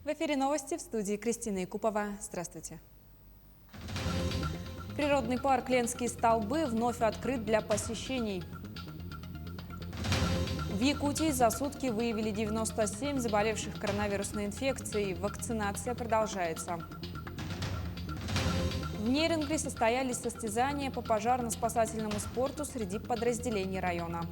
В эфире новости, в студии Кристина Якупова. Здравствуйте. Природный парк Ленские столбы вновь открыт для посещений. В Якутии за сутки выявили 97 заболевших коронавирусной инфекцией. Вакцинация продолжается. В Нерюнгри состоялись состязания по пожарно-спасательному спорту среди подразделений района.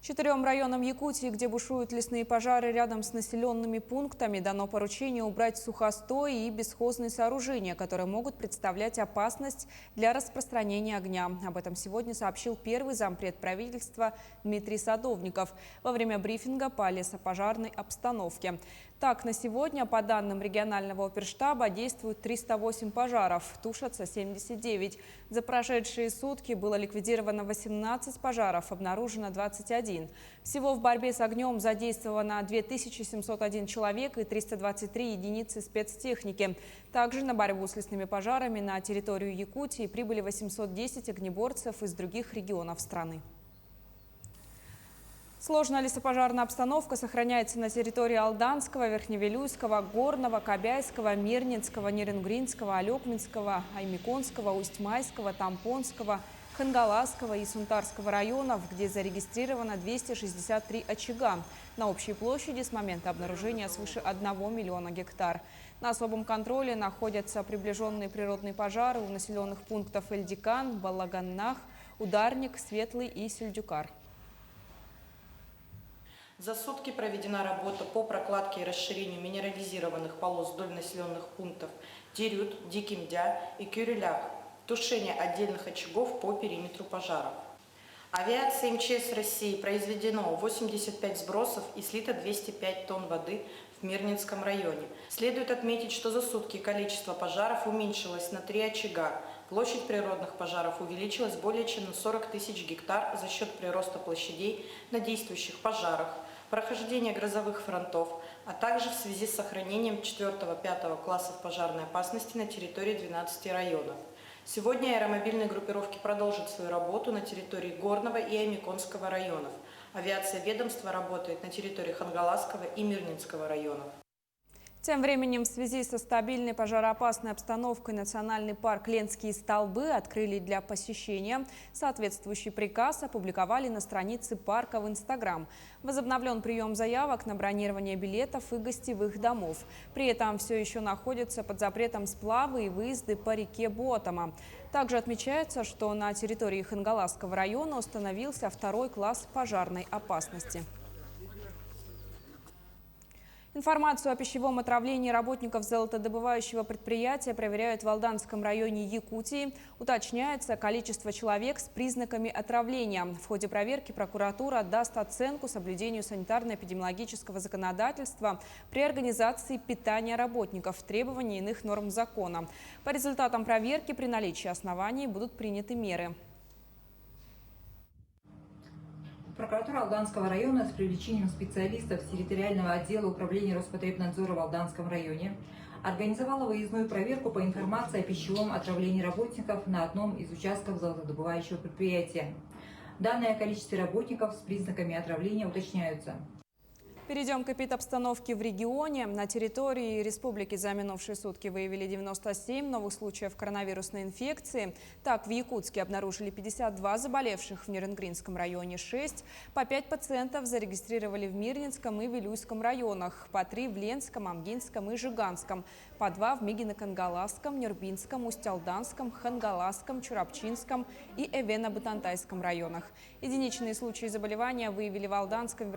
4 районам Якутии, где бушуют лесные пожары рядом с населенными пунктами, дано поручение убрать сухостои и бесхозные сооружения, которые могут представлять опасность для распространения огня. Об этом сегодня сообщил первый зампред правительства Дмитрий Садовников во время брифинга по лесопожарной обстановке. Так, на сегодня, по данным регионального оперштаба, действуют 308 пожаров, тушатся 79. За прошедшие сутки было ликвидировано 18 пожаров, обнаружено 21. Всего в борьбе с огнем задействовано 2701 человек и 323 единицы спецтехники. Также на борьбу с лесными пожарами на территорию Якутии прибыли 810 огнеборцев из других регионов страны. Сложная лесопожарная обстановка сохраняется на территории Алданского, Верхневилюйского, Горного, Кобяйского, Мирнинского, Нерюнгринского, Алекминского, Аймиконского, Усть-Майского, Тампонского, Хангаласского и Сунтарского районов, где зарегистрировано 263 очага на общей площади с момента обнаружения свыше 1 миллиона гектар. На особом контроле находятся приближенные природные пожары у населенных пунктов Эльдикан, Балаганнах, Ударник, Светлый и Сельдюкар. За сутки проведена работа по прокладке и расширению минерализированных полос вдоль населенных пунктов Дерют, Дикимдя и Кюрелях, тушение отдельных очагов по периметру пожаров. Авиацией МЧС России произведено 85 сбросов и слито 205 тонн воды в Мирнинском районе. Следует отметить, что за сутки количество пожаров уменьшилось на 3 очага. Площадь природных пожаров увеличилась более чем на 40 тысяч гектар за счет прироста площадей на действующих пожарах, прохождения грозовых фронтов, а также в связи с сохранением 4-5 классов пожарной опасности на территории 12 районов. Сегодня аэромобильные группировки продолжат свою работу на территории Горного и Аймиконского районов. Авиация ведомства работает на территории Хангаласского и Мирнинского районов. Тем временем, в связи со стабильной пожароопасной обстановкой Национальный парк Ленские столбы открыли для посещения. Соответствующий приказ опубликовали на странице парка в Инстаграм. Возобновлен прием заявок на бронирование билетов и гостевых домов. При этом все еще находятся под запретом сплавы и выезды по реке Ботома. Также отмечается, что на территории Хангаласского района установился 2-й класс пожарной опасности. Информацию о пищевом отравлении работников золотодобывающего предприятия проверяют в Алданском районе Якутии. Уточняется количество человек с признаками отравления. В ходе проверки прокуратура даст оценку соблюдению санитарно-эпидемиологического законодательства при организации питания работников, требований иных норм закона. По результатам проверки при наличии оснований будут приняты меры. Прокуратура Алданского района с привлечением специалистов территориального отдела управления Роспотребнадзора в Алданском районе организовала выездную проверку по информации о пищевом отравлении работников на одном из участков золотодобывающего предприятия. Данные о количестве работников с признаками отравления уточняются. Перейдем к эпидобстановке в регионе. На территории республики за минувшие сутки выявили 97 новых случаев коронавирусной инфекции. Так, в Якутске обнаружили 52 заболевших, в Нерюнгринском районе 6. По 5 пациентов зарегистрировали в Мирнинском и Вилюйском районах, по 3 в Ленском, Амгинском и Жиганском, по 2 в Мигино-Кангаласском, Нюрбинском, Усть-Алданском, Хангаласском, Чурапчинском и Эвено-Бутантайском районах. Единичные случаи заболевания выявили в Алданском,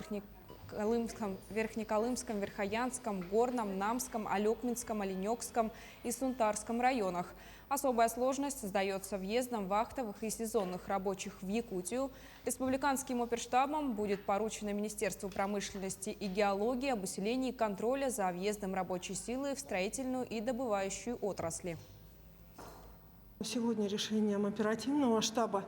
Верхнеколымском, Верхоянском, Горном, Намском, Алекминском, Оленёкском и Сунтарском районах. Особая сложность создается въездом вахтовых и сезонных рабочих в Якутию. Республиканским оперштабом будет поручено Министерству промышленности и геологии об усилении контроля за въездом рабочей силы в строительную и добывающую отрасли. Сегодня решением оперативного штаба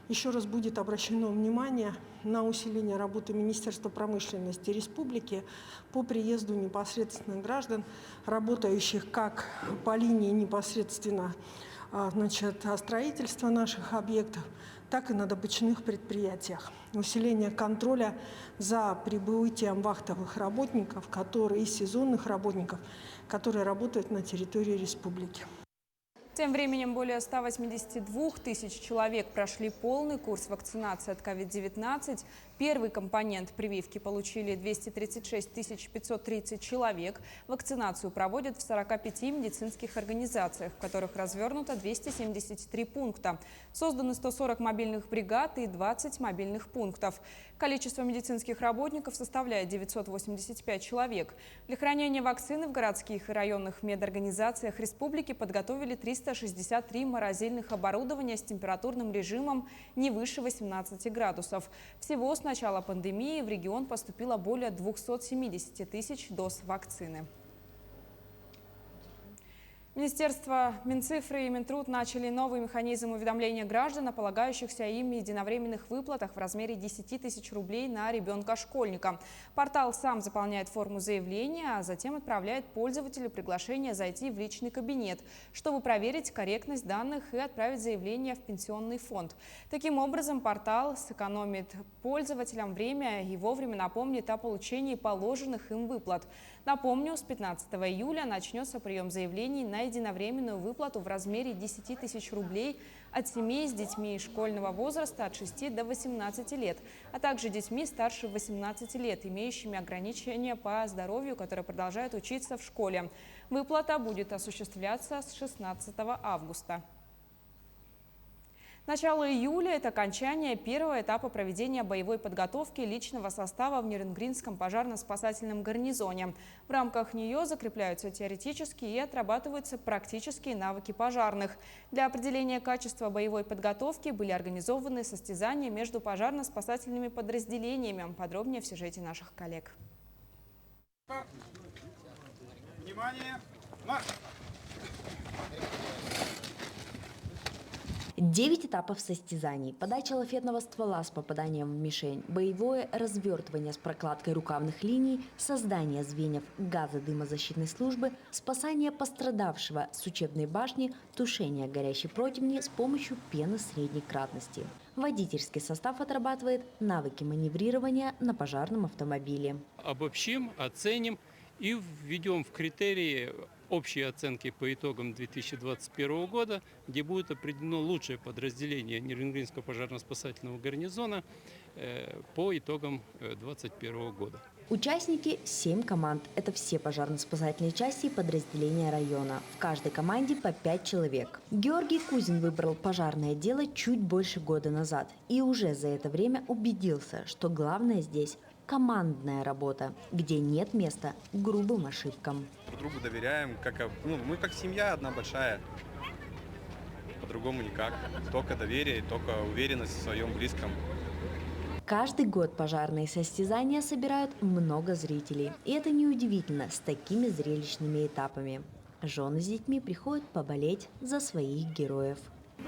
еще раз будет обращено внимание на усиление работы Министерства промышленности Республики по приезду непосредственно граждан, работающих как по линии непосредственно строительства наших объектов, так и на добычных предприятиях. Усиление контроля за прибытием вахтовых работников и сезонных работников, которые работают на территории республики. Тем временем более 182 тысяч человек прошли полный курс вакцинации от COVID-19. Первый компонент прививки получили 236 530 человек. Вакцинацию проводят в 45 медицинских организациях, в которых развернуто 273 пункта. Созданы 140 мобильных бригад и 20 мобильных пунктов. Количество медицинских работников составляет 985 человек. Для хранения вакцины в городских и районных медорганизациях республики подготовили 363 морозильных оборудования с температурным режимом не выше 18 градусов. Всего с начала пандемии в регион поступило более 270 тысяч доз вакцины. Министерство Минцифры и Минтруд начали новый механизм уведомления граждан о полагающихся им единовременных выплатах в размере 10 тысяч рублей на ребенка-школьника. Портал сам заполняет форму заявления, а затем отправляет пользователю приглашение зайти в личный кабинет, чтобы проверить корректность данных и отправить заявление в пенсионный фонд. Таким образом, портал сэкономит пользователям время и вовремя напомнит о получении положенных им выплат. Напомню, с 15 июля начнется прием заявлений на единовременную выплату в размере 10 тысяч рублей от семей с детьми школьного возраста от 6 до 18 лет, а также детьми старше 18 лет, имеющими ограничения по здоровью, которые продолжают учиться в школе. Выплата будет осуществляться с 16 августа. Начало июля – это окончание первого этапа проведения боевой подготовки личного состава в Нерюнгринском пожарно-спасательном гарнизоне. В рамках нее закрепляются теоретические и отрабатываются практические навыки пожарных. Для определения качества боевой подготовки были организованы состязания между пожарно-спасательными подразделениями. Подробнее в сюжете наших коллег. Внимание! Марш! 9 этапов состязаний. Подача лафетного ствола с попаданием в мишень, боевое развертывание с прокладкой рукавных линий, создание звеньев газодымозащитной службы, спасание пострадавшего с учебной башни, тушение горящей противни с помощью пены средней кратности. Водительский состав отрабатывает навыки маневрирования на пожарном автомобиле. Обобщим, оценим и введем в критерии общие оценки по итогам 2021 года, где будет определено лучшее подразделение Нерюнгринского пожарно-спасательного гарнизона по итогам 2021 года. Участники – 7 команд. Это все пожарно-спасательные части и подразделения района. В каждой команде по 5 человек. Георгий Кузин выбрал пожарное дело чуть больше года назад. И уже за это время убедился, что главное здесь – командная работа, где нет места грубым ошибкам. Друг другу доверяем, мы как семья одна большая, по-другому никак. Только доверие, только уверенность в своем близком. Каждый год пожарные состязания собирают много зрителей. И это неудивительно с такими зрелищными этапами. Жены с детьми приходят поболеть за своих героев.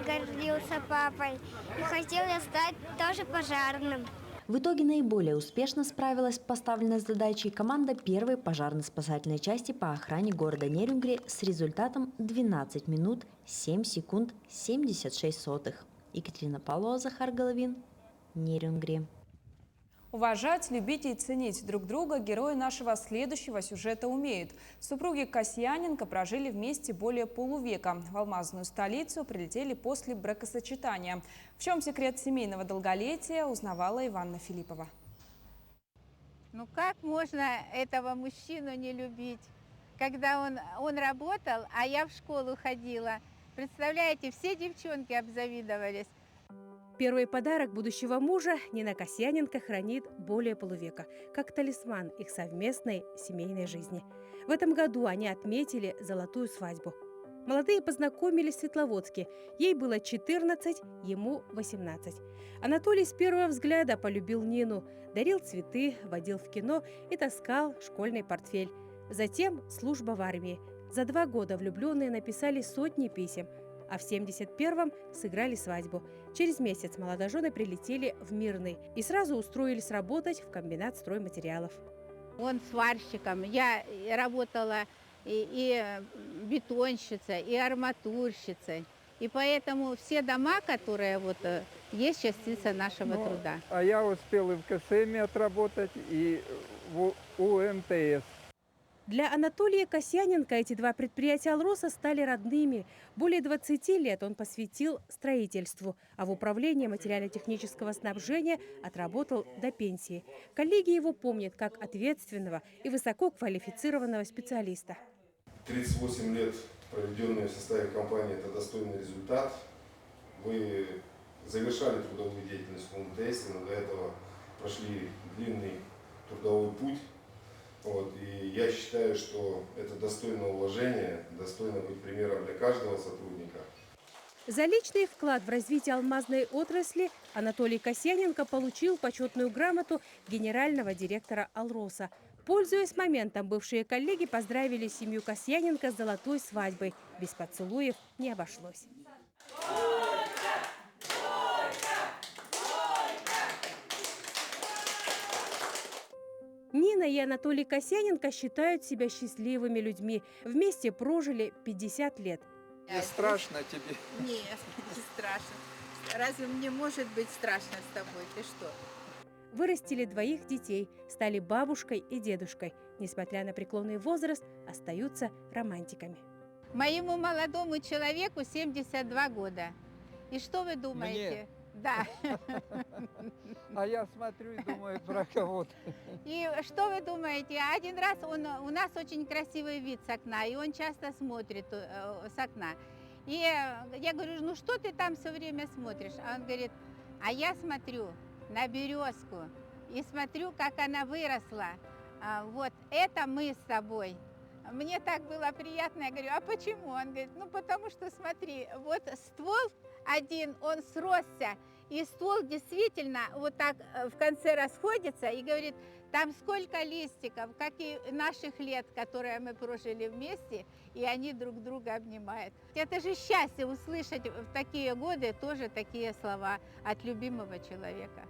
Гордился папой и хотел я стать тоже пожарным. В итоге наиболее успешно справилась с поставленной задачей команда первой пожарно-спасательной части по охране города Нерюнгри с результатом 12 минут 7 секунд 76 сотых. Екатерина Павлова, Захар Головин, Нерюнгри. Уважать, любить и ценить друг друга герои нашего следующего сюжета умеют. Супруги Касьяненко прожили вместе более полувека. В алмазную столицу прилетели после бракосочетания. В чем секрет семейного долголетия, узнавала Иванна Филиппова. Ну как можно этого мужчину не любить, когда он работал, а я в школу ходила? Представляете, все девчонки обзавидовались. Первый подарок будущего мужа Нина Касьяненко хранит более полувека, как талисман их совместной семейной жизни. В этом году они отметили золотую свадьбу. Молодые познакомились в Светловодске. Ей было 14, ему 18. Анатолий с первого взгляда полюбил Нину, дарил цветы, водил в кино и таскал школьный портфель. Затем служба в армии. За 2 года влюбленные написали сотни писем. А в 71-м сыграли свадьбу. Через месяц молодожены прилетели в Мирный и сразу устроились работать в комбинат стройматериалов. Он сварщиком, я работала и бетонщицей, и арматурщицей. И поэтому все дома, которые вот есть частица нашего труда. А я успел и в КСМ отработать, и в УМТС. Для Анатолия Касьяненко эти два предприятия «Алроса» стали родными. Более 20 лет он посвятил строительству, а в управлении материально-технического снабжения отработал до пенсии. Коллеги его помнят как ответственного и высококвалифицированного специалиста. 38 лет, проведенные в составе компании, это достойный результат. Вы завершали трудовую деятельность в УМТС, но до этого прошли длинный трудовой путь. И я считаю, что это достойно уважения, достойно быть примером для каждого сотрудника. За личный вклад в развитие алмазной отрасли Анатолий Касьяненко получил почетную грамоту генерального директора «Алроса». Пользуясь моментом, бывшие коллеги поздравили семью Касьяненко с золотой свадьбой. Без поцелуев не обошлось. Нина и Анатолий Касьяненко считают себя счастливыми людьми. Вместе прожили 50 лет. Не страшно тебе? Нет, не страшно. Разве мне может быть страшно с тобой? Ты что? Вырастили двоих детей, стали бабушкой и дедушкой. Несмотря на преклонный возраст, остаются романтиками. Моему молодому человеку 72 года. И что вы думаете? Мне? Да. А я смотрю и думаю про кого-то. И что вы думаете? Один раз у нас очень красивый вид с окна, и он часто смотрит с окна. И я говорю, ну что ты там все время смотришь? А он говорит, а я смотрю на березку и смотрю, как она выросла. Вот это мы с тобой. Мне так было приятно. Я говорю, а почему? Он говорит, ну потому что смотри, вот ствол один, он сросся, и ствол действительно вот так в конце расходится, и говорит, там сколько листиков, как и наших лет, которые мы прожили вместе, и они друг друга обнимают. Это же счастье услышать в такие годы тоже такие слова от любимого человека.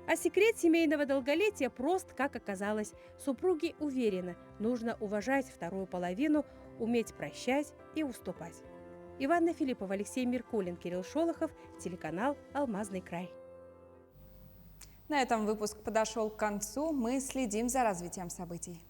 А секрет семейного долголетия прост, как оказалось. Супруги уверены, нужно уважать вторую половину, уметь прощать и уступать. Иванна Филиппова, Алексей Меркулин, Кирилл Шолохов, телеканал «Алмазный край». На этом выпуск подошел к концу. Мы следим за развитием событий.